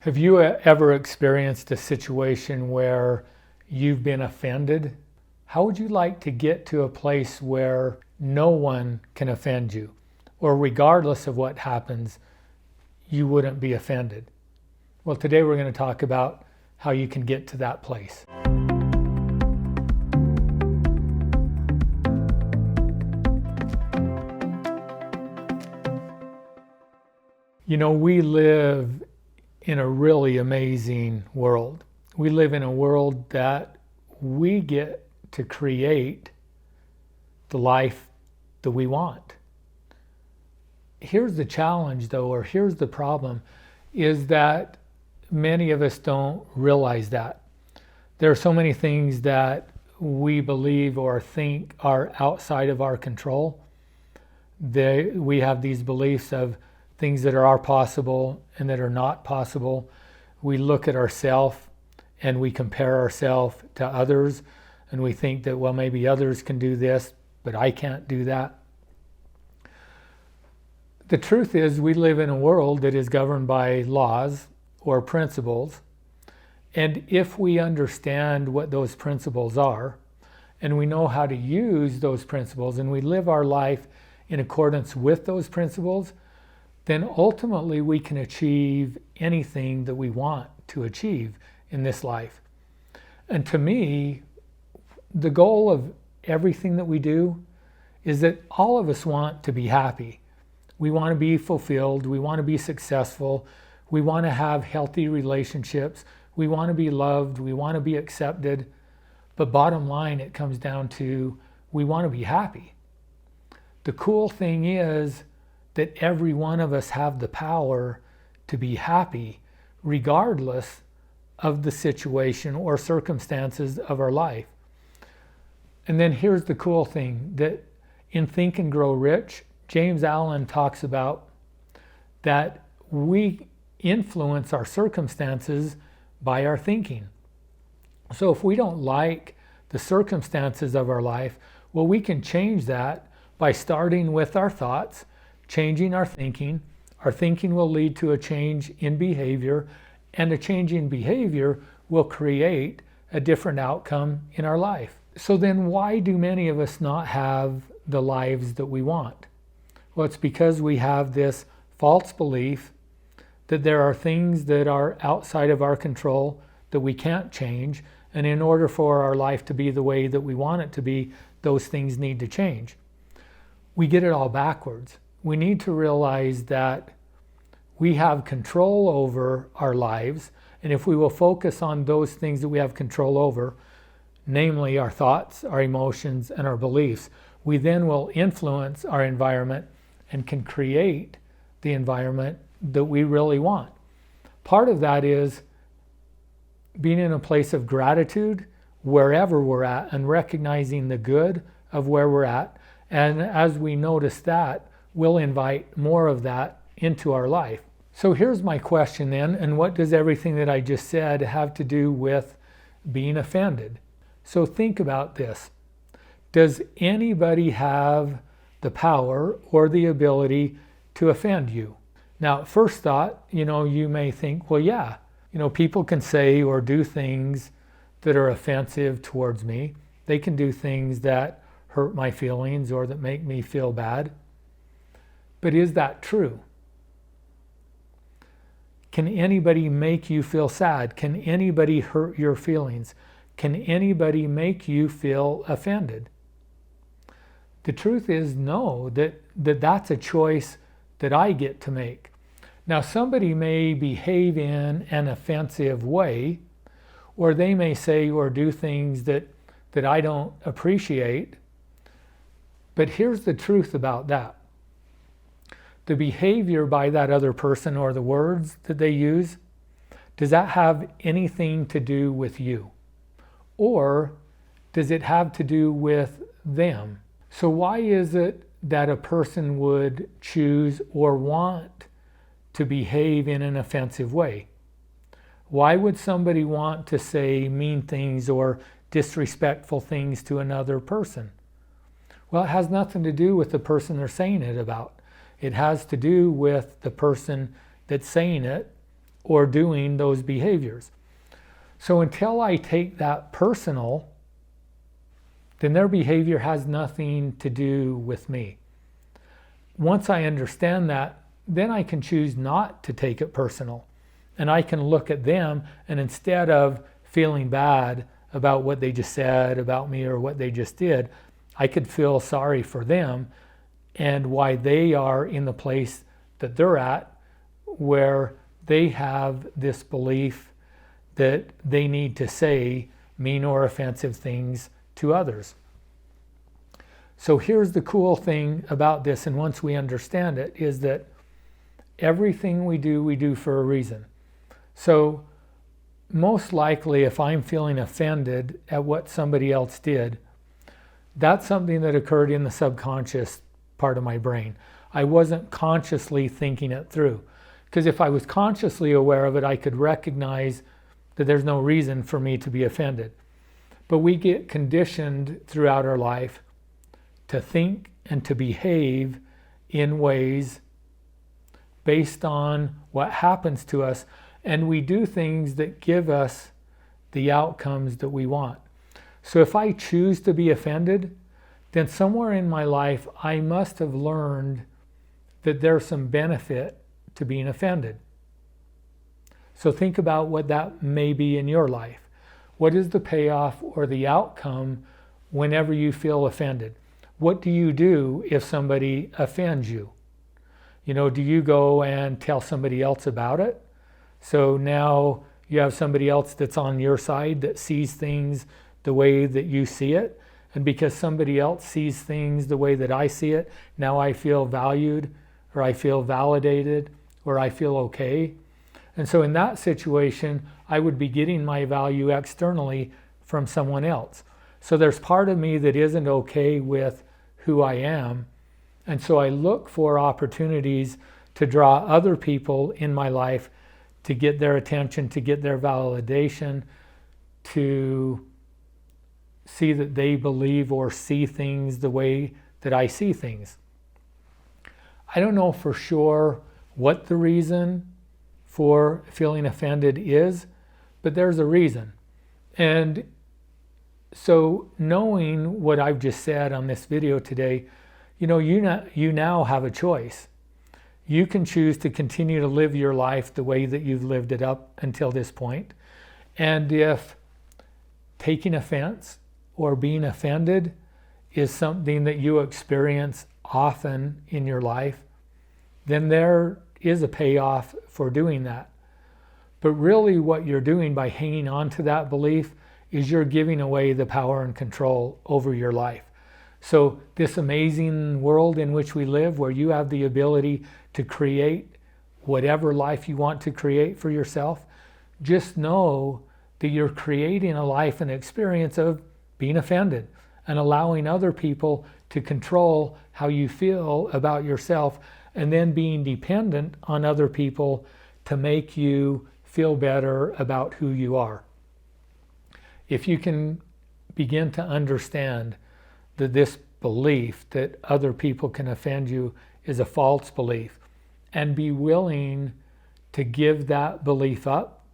Have you ever experienced a situation where you've been offended? How would you like to get to a place where no one can offend you, or regardless of what happens, you wouldn't be offended? Well, today we're going to talk about how you can get to that place. You know, we live in a really amazing world. We live in a world that we get to create the life that we want. Here's the challenge though, or here's the problem, is that many of us don't realize that. There are so many things that we believe or think are outside of our control. We have these beliefs of things that are possible and that are not possible. We look at ourselves and we compare ourselves to others, and we think that, well, maybe others can do this, but I can't do that. The truth is, we live in a world that is governed by laws or principles, and if we understand what those principles are, and we know how to use those principles, and we live our life in accordance with those principles, then ultimately we can achieve anything that we want to achieve in this life. And to me, the goal of everything that we do is that all of us want to be happy. We want to be fulfilled. We want to be successful. We want to have healthy relationships. We want to be loved. We want to be accepted. But bottom line, it comes down to we want to be happy. The cool thing is that every one of us have the power to be happy regardless of the situation or circumstances of our life. And then here's the cool thing, that in Think and Grow Rich, James Allen talks about that we influence our circumstances by our thinking. So if we don't like the circumstances of our life, well, we can change that by starting with our thoughts, changing our thinking. Our thinking will lead to a change in behavior, and a change in behavior will create a different outcome in our life. So then why do many of us not have the lives that we want? Well, it's because we have this false belief that there are things that are outside of our control that we can't change, and in order for our life to be the way that we want it to be, those things need to change. We get it all backwards. We need to realize that we have control over our lives, and if we will focus on those things that we have control over, namely our thoughts, our emotions, and our beliefs, we then will influence our environment and can create the environment that we really want. Part of that is being in a place of gratitude wherever we're at and recognizing the good of where we're at, and as we notice that, we'll invite more of that into our life. So here's my question then, and what does everything that I just said have to do with being offended? So think about this. Does anybody have the power or the ability to offend you? Now, first thought, you may think, well, yeah, people can say or do things that are offensive towards me. They can do things that hurt my feelings or that make me feel bad. But is that true? Can anybody make you feel sad? Can anybody hurt your feelings? Can anybody make you feel offended? The truth is no, that's a choice that I get to make. Now, somebody may behave in an offensive way, or they may say or do things that I don't appreciate. But here's the truth about that. The behavior by that other person or the words that they use, does that have anything to do with you? Or does it have to do with them? So why is it that a person would choose or want to behave in an offensive way? Why would somebody want to say mean things or disrespectful things to another person? Well, it has nothing to do with the person they're saying it about. It has to do with the person that's saying it or doing those behaviors. So until I take that personal, then their behavior has nothing to do with me. Once I understand that, then I can choose not to take it personal. And I can look at them, and instead of feeling bad about what they just said about me or what they just did, I could feel sorry for them and why they are in the place that they're at, where they have this belief that they need to say mean or offensive things to others. So here's the cool thing about this, and once we understand it, is that everything we do for a reason. So most likely, if I'm feeling offended at what somebody else did, that's something that occurred in the subconscious part of my brain. I wasn't consciously thinking it through. Because if I was consciously aware of it, I could recognize that there's no reason for me to be offended. But we get conditioned throughout our life to think and to behave in ways based on what happens to us, and we do things that give us the outcomes that we want. So if I choose to be offended, then somewhere in my life I must have learned that there's some benefit to being offended. So think about what that may be in your life. What is the payoff or the outcome whenever you feel offended? What do you do if somebody offends you? Do you go and tell somebody else about it? So now you have somebody else that's on your side that sees things the way that you see it. And because somebody else sees things the way that I see it, now I feel valued, or I feel validated, or I feel okay. And so in that situation, I would be getting my value externally from someone else. So there's part of me that isn't okay with who I am. And so I look for opportunities to draw other people in my life to get their attention, to get their validation, to see that they believe or see things the way that I see things. I don't know for sure what the reason for feeling offended is, but there's a reason. And so knowing what I've just said on this video today, you now have a choice. You can choose to continue to live your life the way that you've lived it up until this point. And if taking offense or being offended is something that you experience often in your life, then there is a payoff for doing that. But really what you're doing by hanging on to that belief is you're giving away the power and control over your life. So this amazing world in which we live, where you have the ability to create whatever life you want to create for yourself, just know that you're creating a life and experience of being offended and allowing other people to control how you feel about yourself, and then being dependent on other people to make you feel better about who you are. If you can begin to understand that this belief that other people can offend you is a false belief, and be willing to give that belief up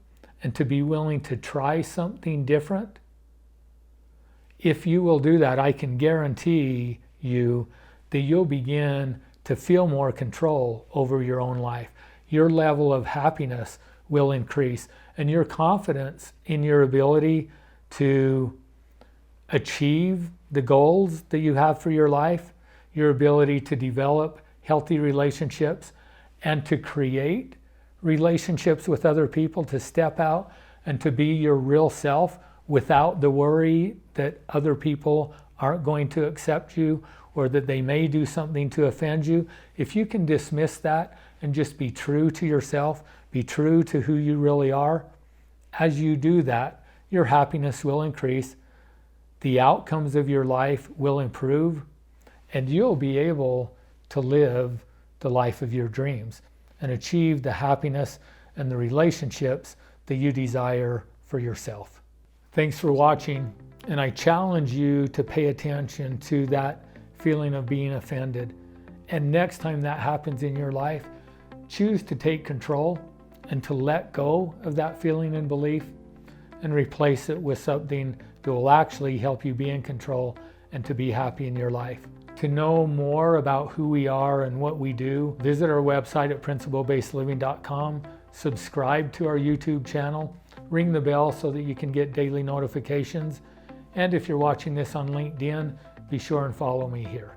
and to be willing to try something different, if you will do that, I can guarantee you that you'll begin to feel more control over your own life. Your level of happiness will increase, and your confidence in your ability to achieve the goals that you have for your life, your ability to develop healthy relationships and to create relationships with other people, to step out and to be your real self without the worry that other people aren't going to accept you or that they may do something to offend you. If you can dismiss that and just be true to yourself, be true to who you really are, as you do that, your happiness will increase, the outcomes of your life will improve, and you'll be able to live the life of your dreams and achieve the happiness and the relationships that you desire for yourself. Thanks for watching, and I challenge you to pay attention to that feeling of being offended. And next time that happens in your life, choose to take control and to let go of that feeling and belief and replace it with something that will actually help you be in control and to be happy in your life. To know more about who we are and what we do, visit our website at principlebasedliving.com, subscribe to our YouTube channel, ring the bell so that you can get daily notifications, and if you're watching this on LinkedIn, be sure and follow me here.